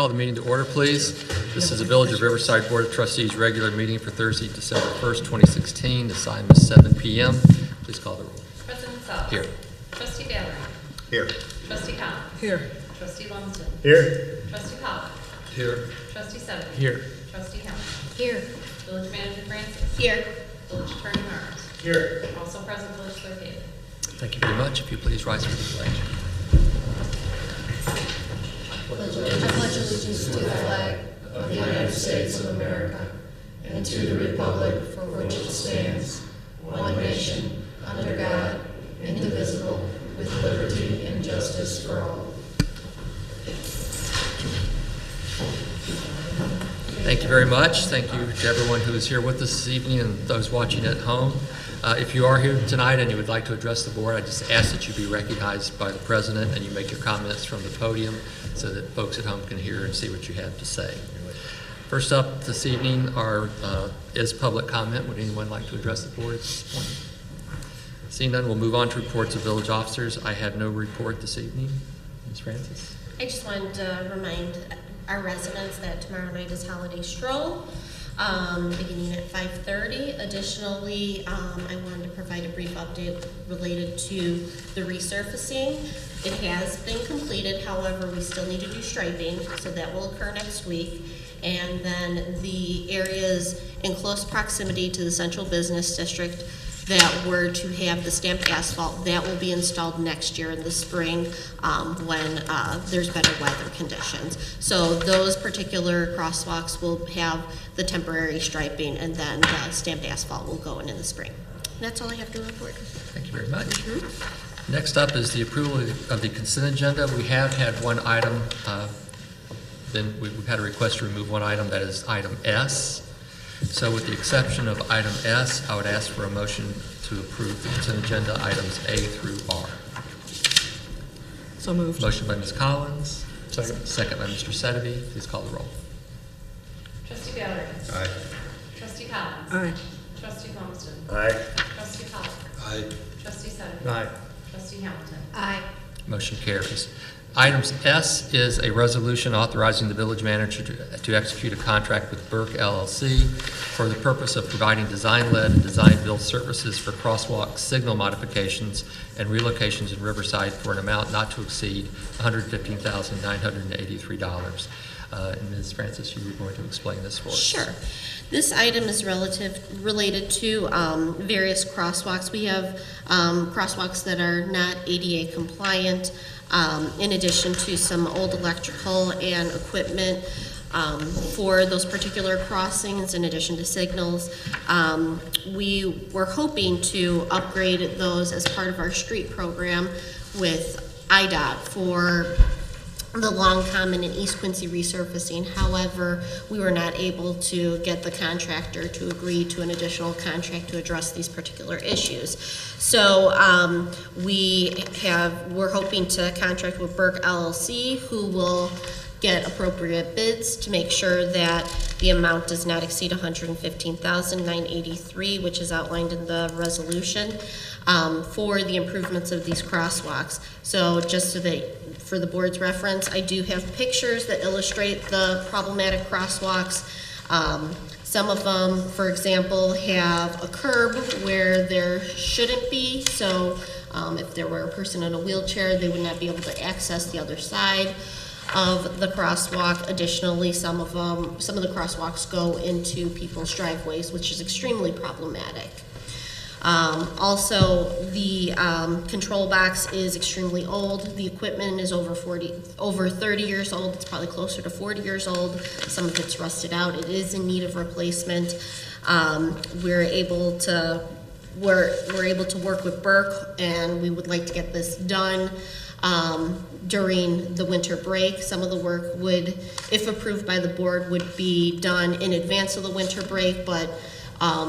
call the meeting to order, please? This is the Village of Riverside Board of Trustees regular meeting for Thursday, December 1st, 2016. The time is 7 p.m. Please call the roll. President Sell. Here. Trustee Valerie. Here. Trustee Collins. Here. Trustee Lumsden. Here. Trustee Pollock. Here. Trustee Seven. Here. Trustee Hamilton. Here. Village Manager Francis. Here. Village Attorney Mars. Here. Also present Village Clerk David. Thank you very much. If you please rise for the pledge. I pledge allegiance to the flag of the United States of America and to the republic for which it stands, one nation, under God, indivisible, with liberty and justice for all. Thank you very much. Thank you to everyone who is here with us this evening and those watching at home. If you are here tonight and you would like to address the board, I just ask that you be recognized by the president and you make your comments from the podium so that folks at home can hear and see what you have to say. First up this evening is public comment. Would anyone like to address the board at this point? Seeing none, we'll move on to reports of village officers. I have no report this evening. Ms. Francis? I just wanted to remind our residents that tomorrow night is Holiday Stroll, beginning at 5:30. Additionally, I wanted to provide a brief update related to the resurfacing. It has been completed, however, we still need to do striping, so that will occur next week. And then the areas in close proximity to the central business district that were to have the stamped asphalt, that will be installed next year in the spring when there's better weather conditions. So those particular crosswalks will have the temporary striping, and then the stamped asphalt will go in the spring. That's all I have to report. Thank you very much. Next up is the approval of the consent agenda. We have had one item, we've had a request to remove one item, that is item S. So with the exception of item S, I would ask for a motion to approve the consent agenda items A through R. So moved. Motion by Ms. Collins. Second by Mr. Sedeby. Please call the roll. Trustee Valerie. Aye. Trustee Collins. Aye. Trustee Lumsden. Aye. Trustee Pollock. Aye. Trustee Seven. Aye. Trustee Hamilton. Aye. Motion carries. Items S is a resolution authorizing the village manager to execute a contract with Burke LLC for the purpose of providing design-led and design-build services for crosswalk signal modifications and relocations in Riverside for an amount not to exceed $115,983. And Ms. Francis, you were going to explain this for us. Sure. This item is related to various crosswalks. We have crosswalks that are not ADA compliant, in addition to some old electrical and equipment for those particular crossings, in addition to signals. We were hoping to upgrade those as part of our street program with IDOT for the Long Common and East Quincy resurfacing. However, we were not able to get the contractor to agree to an additional contract to address these particular issues. So we're hoping to contract with Burke LLC, who will get appropriate bids to make sure that the amount does not exceed $115,983, which is outlined in the resolution, for the improvements of these crosswalks. So just so that for the board's reference, I do have pictures that illustrate the problematic crosswalks. Some of them, for example, have a curb where there shouldn't be. So if there were a person in a wheelchair, they would not be able to access the other side of the crosswalk. Additionally, some of the crosswalks go into people's driveways, which is extremely problematic. Also, the control box is extremely old. The equipment is over 30 years old. It's probably closer to 40 years old. Some of it's rusted out. It is in need of replacement. We're able to work with Burke, and we would like to get this done during the winter break. Some of the work would, if approved by the board, would be done in advance of the winter break, but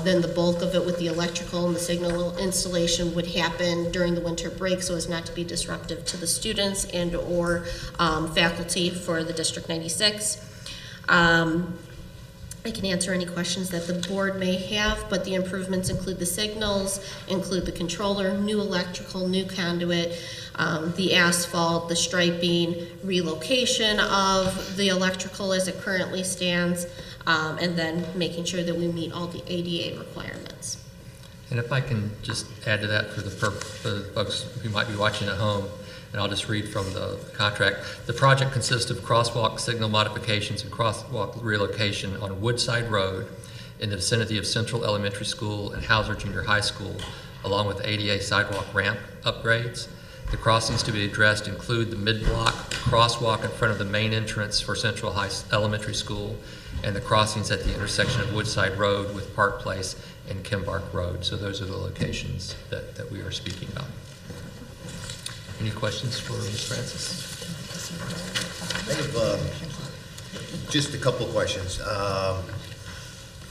then the bulk of it with the electrical and the signal installation would happen during the winter break so as not to be disruptive to the students and or faculty for the District 96. I can answer any questions that the board may have, but the improvements include the signals, include the controller, new electrical, new conduit, the asphalt, the striping, relocation of the electrical as it currently stands, and then making sure that we meet all the ADA requirements. And if I can just add to that for the folks who might be watching at home, and I'll just read from the contract. The project consists of crosswalk signal modifications and crosswalk relocation on Woodside Road in the vicinity of Central Elementary School and Hauser Junior High School, along with ADA sidewalk ramp upgrades. The crossings to be addressed include the mid-block crosswalk in front of the main entrance for Central Elementary School and the crossings at the intersection of Woodside Road with Park Place and Kimbark Road. So those are the locations that we are speaking about. Any questions for Ms. Francis? I have just a couple of questions.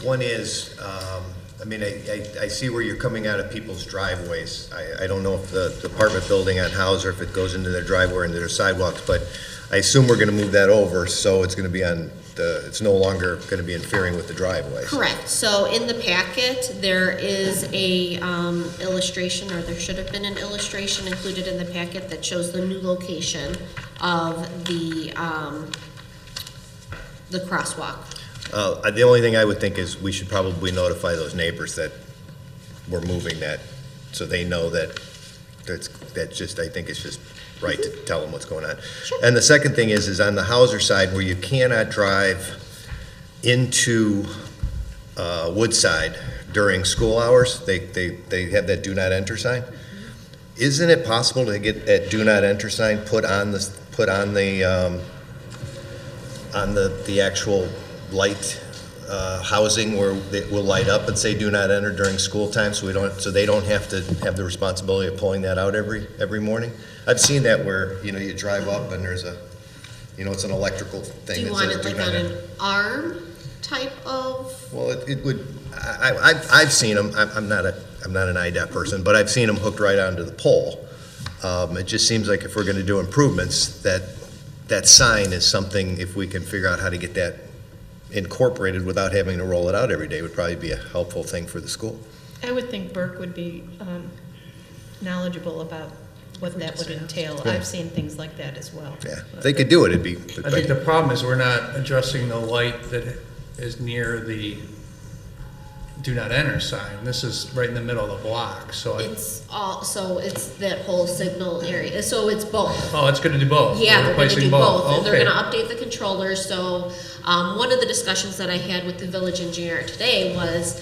One is, I see where you're coming out of people's driveways. I don't know if the apartment building on Hauser, if it goes into their driveway or into their sidewalks, but I assume we're going to move that over, so it's going to be on it's no longer going to be interfering with the driveways. Correct. So in the packet, there is a illustration, or there should have been an illustration included in the packet that shows the new location of the crosswalk. The only thing I would think is we should probably notify those neighbors that we're moving that, so they know that I think it's just right to tell them what's going on. Sure. And the second thing is on the Hauser side where you cannot drive into Woodside during school hours. They have that do not enter sign. Isn't it possible to get that do not enter sign put on the actual light housing where it will light up and say do not enter during school time, so they don't have to have the responsibility of pulling that out every morning? I've seen that where you drive up and there's it's an electrical thing. Do you that want says it like do not on enter. an arm type of? Well, it would. I've seen them. I'm not an IDAP person, but I've seen them hooked right onto the pole. It just seems like if we're going to do improvements, that sign is something. If we can figure out how to get that incorporated without having to roll it out every day, would probably be a helpful thing for the school. I would think Burke would be knowledgeable about what that would entail. Yeah. I've seen things like that as well. Yeah, if they could do it, it'd be. I think the problem is we're not addressing the light that is near the do not enter sign. This is right in the middle of the block, so It's that whole signal area. So it's both. oh, it's going to do both. Yeah, We're they're going to replacing do both. And Okay. they're going to update the controller. So one of the discussions that I had with the village engineer today was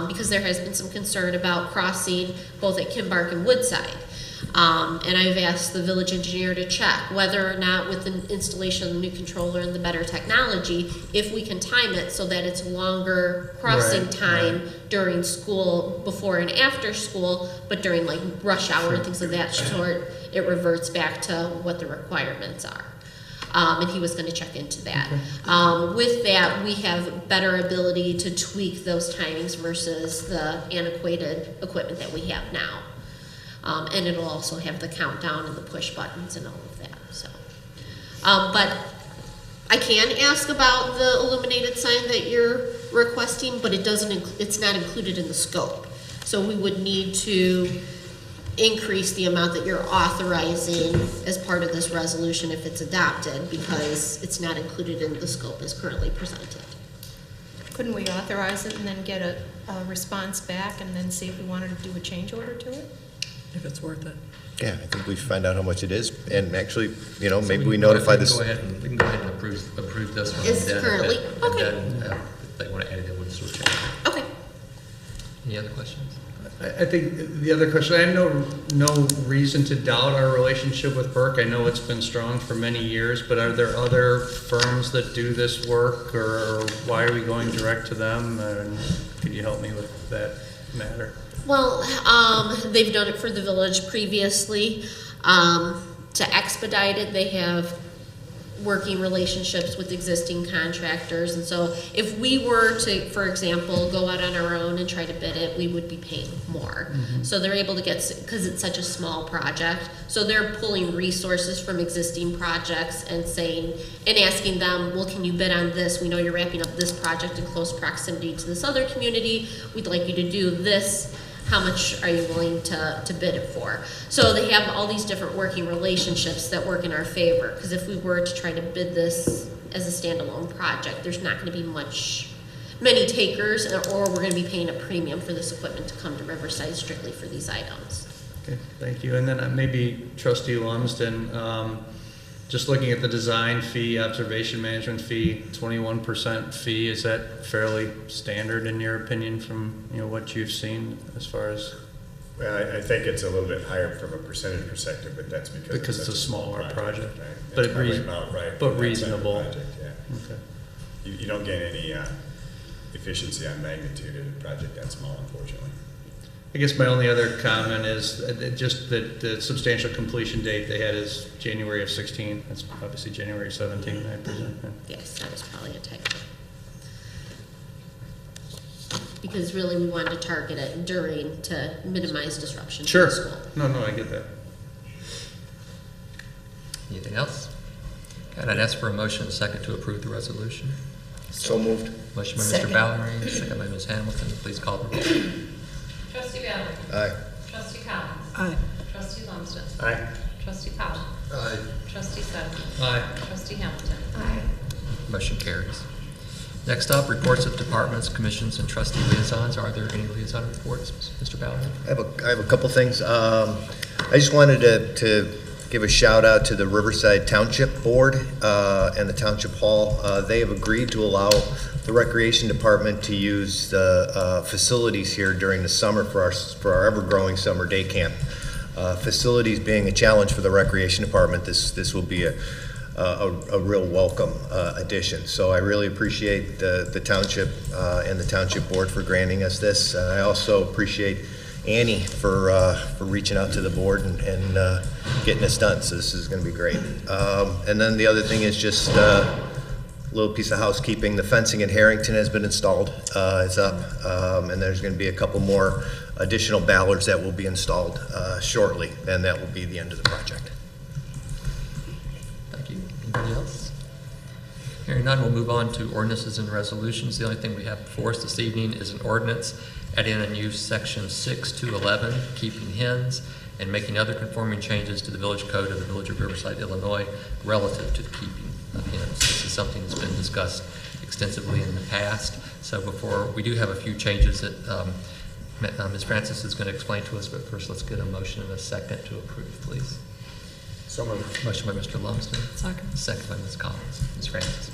because there has been some concern about crossing both at Kimbark and Woodside. And I've asked the village engineer to check whether or not with the installation of the new controller and the better technology, if we can time it so that it's longer crossing Right, time during school, before and after school, but during like rush hour and things of that sort, it reverts back to what the requirements are. And he was going to check into that. With that, we have better ability to tweak those timings versus the antiquated equipment that we have now. And it'll also have the countdown and the push buttons and all of that. So, but I can ask about the illuminated sign that you're requesting, but it's not included in the scope. So we would need to increase the amount that you're authorizing as part of this resolution if it's adopted, because it's not included in the scope as currently presented. Couldn't we authorize it and then get a response back and then see if we wanted to do a change order to it? If it's worth it. Yeah, I think we should find out how much it is, and actually, So maybe we we can notify go this. ahead and approve this one. Is and then currently- okay. And then if they want to add it, we'll just switch it. Okay. Any other questions? I think the other question, I have no reason to doubt our relationship with Burke. I know it's been strong for many years, but are there other firms that do this work, or why are we going direct to them? And could you help me with that matter? Well, they've done it for the village previously. To expedite it, they have working relationships with existing contractors. And so if we were to, for example, go out on our own and try to bid it, we would be paying more. So they're able to get, because it's such a small project, so they're pulling resources from existing projects and saying, and asking them, well, can you bid on this? We know you're wrapping up this project in close proximity to this other community. We'd like you to do this. How much are you willing to bid it for? So they have all these different working relationships that work in our favor, because if we were to try to bid this as a standalone project, there's not gonna be many takers, or we're gonna be paying a premium for this equipment to come to Riverside strictly for these items. Okay, thank you. And then maybe Trustee Lumsden, just looking at the design fee, observation management fee, 21% fee, is that fairly standard in your opinion from what you've seen as far as? Well, I think it's a little bit higher from a percentage perspective, but that's because it's a smaller project. Right? But It's probably about right. but for that reasonable. type of project, yeah. Okay. You don't gain any efficiency on magnitude in a project that small, unfortunately. I guess my only other comment is just that the substantial completion date they had is January of 16. That's obviously January 17, I presume. Yeah. Yes, that was probably a typo. Because really we wanted to target it during to minimize disruption to the school. No, I get that. Anything else? Okay, and I'd ask for a motion and a second to approve the resolution. So moved. Motion by Mr. Second. Valerie, second by Ms. Hamilton. Please call the roll. Trustee Valerie. Aye. Trustee Collins. Aye. Trustee Lumsden. Aye. Trustee Powell. Aye. Trustee Stuckey. Aye. Trustee Hamilton. Aye. Motion carries. Next up, reports of departments, commissions, and trustee liaisons. Are there any liaison reports, Mr. Valerie? I have a couple things. I just wanted to give a shout out to the Riverside Township Board and the Township Hall. They have agreed to allow the Recreation Department to use the facilities here during the summer for our ever-growing summer day camp. Facilities being a challenge for the Recreation Department, this will be a real welcome addition. So I really appreciate the Township and the Township Board for granting us this. I also appreciate Annie for reaching out to the board and getting this done. So this is going to be great. And then the other thing is just a little piece of housekeeping. The fencing at Harrington has been installed. It's up, and there's going to be a couple more additional ballards that will be installed shortly. Then that will be the end of the project. Thank you. Anybody else? Hearing none, we'll move on to ordinances and resolutions. The only thing we have before us this evening is an ordinance adding a new section 6 to 11, keeping hens, and making other conforming changes to the village code of the Village of Riverside, Illinois, relative to the keeping of hens. This is something that's been discussed extensively in the past. So we do have a few changes that Ms. Francis is going to explain to us, but first let's get a motion and a second to approve, please. So moved. Motion by Mr. Lumsden. Second. Second by Ms. Collins. Ms. Francis.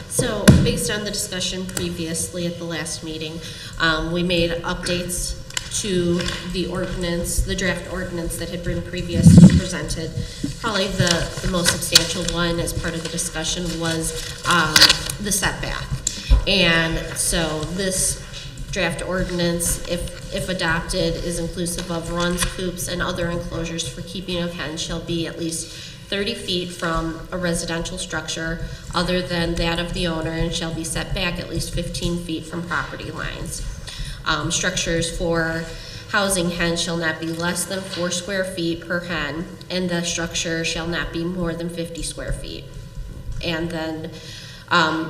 So, based on the discussion previously at the last meeting, we made updates to the ordinance, the draft ordinance that had been previously presented. Probably the most substantial one as part of the discussion was the setback. And so this draft ordinance, if adopted, is inclusive of runs, coops, and other enclosures for keeping of hens shall be at least 30 feet from a residential structure other than that of the owner and shall be set back at least 15 feet from property lines. Structures for housing hens shall not be less than 4 square feet per hen, and the structure shall not be more than 50 square feet. And then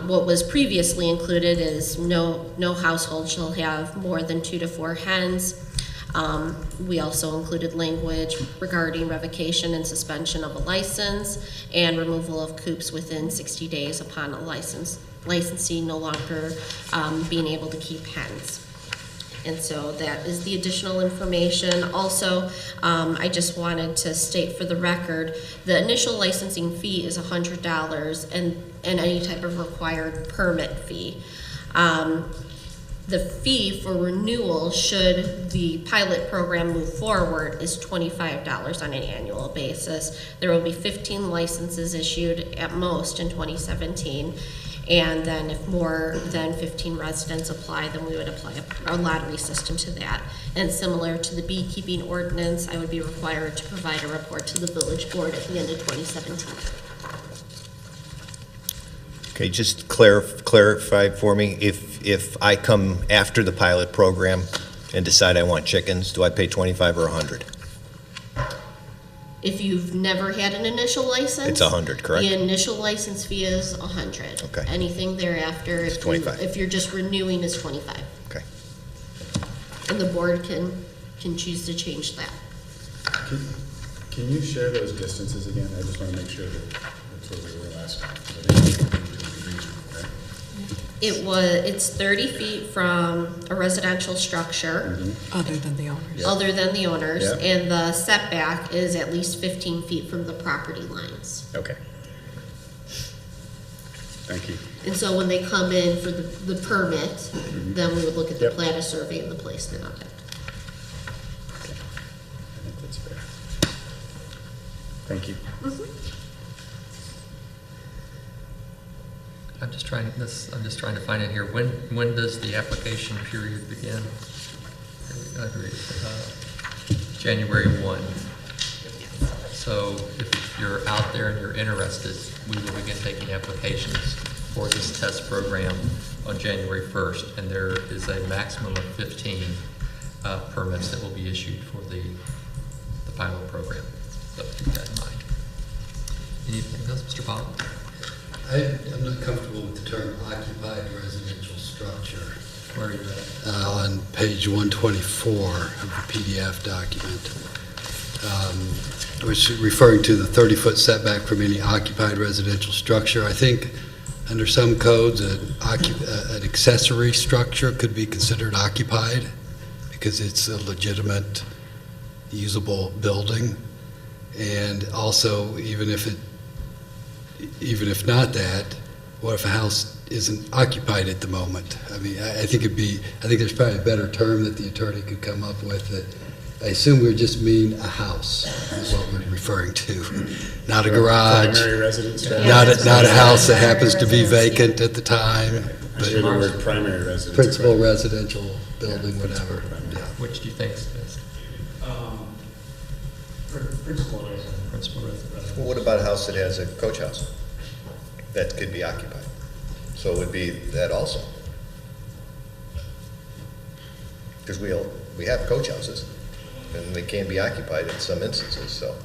what was previously included is no household shall have more than 2 to 4 hens. We also included language regarding revocation and suspension of a license and removal of coops within 60 days upon a licensee no longer being able to keep hens. And so that is the additional information. Also, I just wanted to state for the record, the initial licensing fee is $100 and any type of required permit fee. The fee for renewal, should the pilot program move forward, is $25 on an annual basis. There will be 15 licenses issued at most in 2017. And then if more than 15 residents apply, then we would apply a lottery system to that. And similar to the beekeeping ordinance, I would be required to provide a report to the village board at the end of 2017. Okay, just clarify for me, if I come after the pilot program and decide I want chickens, do I pay 25 or 100? If you've never had an initial license. It's 100, correct? The initial license fee is 100. Okay. Anything thereafter, It's 25. if you're just renewing, is 25. Okay. And the board can choose to change that. Can you share those distances again? I just want to make sure that that's where we were last time. It's 30 feet from a residential structure, Other than the owners. other than the owners, Yeah. and the setback is at least 15 feet from the property lines. Okay. Thank you. And so when they come in for the permit, then we would look at the Yep. plan of survey and the placement of it. I think that's fair. Thank you. I'm just trying to find it here. When does the application period begin? January 1. So if you're out there and you're interested, we will begin taking applications for this test program on January 1st, and there is a maximum of 15 permits that will be issued for the pilot program. So keep that in mind. Anything else, Mr. Bob? I'm not comfortable with the term occupied residential structure. Where are you at? On page 124 of the PDF document, which is referring to the 30-foot setback from any occupied residential structure. I think under some codes, an accessory structure could be considered occupied because it's a legitimate, usable building. And also, even if not that, what if a house isn't occupied at the moment? I mean, I think there's probably a better term that the attorney could come up with. That I assume we just mean a house is what we're referring to, not a garage, Primary residence. not a house that happens to be vacant at the time, I hear the but word primary residence. principal residential building, whatever. Yeah. Which do you think is best? Principal residence. Principal residence. Well, what about a house that has a coach house? That could be occupied. So it would be that also. Because we have coach houses, and they can be occupied in some instances, so.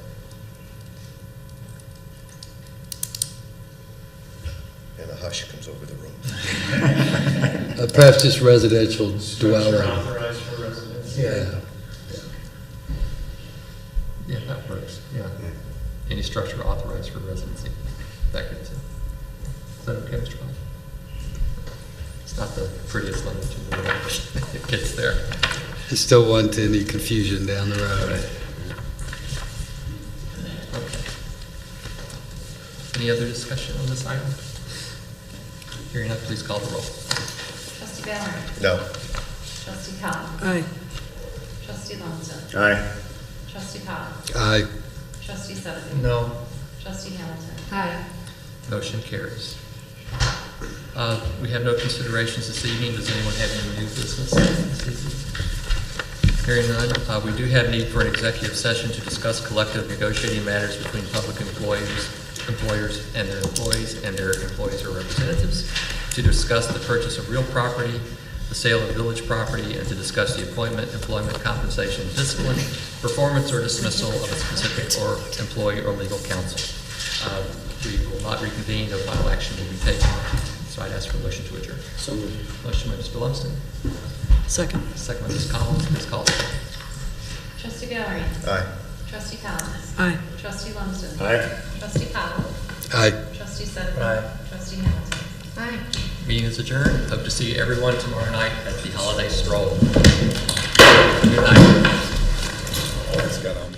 And a hush comes over the room. Perhaps just residential dwelling. Authorized for residence. Yeah. Yeah, that works, yeah. Any structure authorized for residency, that gets it. Is that okay, Mr. Bob? It's not the prettiest language in the world, but it gets there. I still want any confusion down the road. Okay. Any other discussion on this item? Hearing none, please call the roll. Trustee Valerie. No. Trustee Collins. Aye. Trustee Lumsden. Aye. Trustee Powell. Aye. Trustee Sutherland. No. Trustee Hamilton. Aye. Motion carries. We have no considerations this evening. Does anyone have any new business this evening? Hearing none, we do have need for an executive session to discuss collective negotiating matters between public employers and their employees or representatives, to discuss the purchase of real property, the sale of village property, and to discuss the appointment, employment, compensation, discipline, performance, or dismissal of a specific or employee or legal counsel. We will not reconvene. No final action will be taken. So I'd ask for a motion to adjourn. So moved. Motion by Mr. Lumsden. Second. Second by Ms. Collins. Please call the roll. Trustee Valerie. Aye. Trustee Collins. Aye. Trustee Lumsden. Aye. Trustee Powell. Aye. Trustee Sutherland. Trustee Hamilton. Aye. Meeting is adjourned. Hope to see everyone tomorrow night at the holiday stroll. Good night. Oh, it's got on.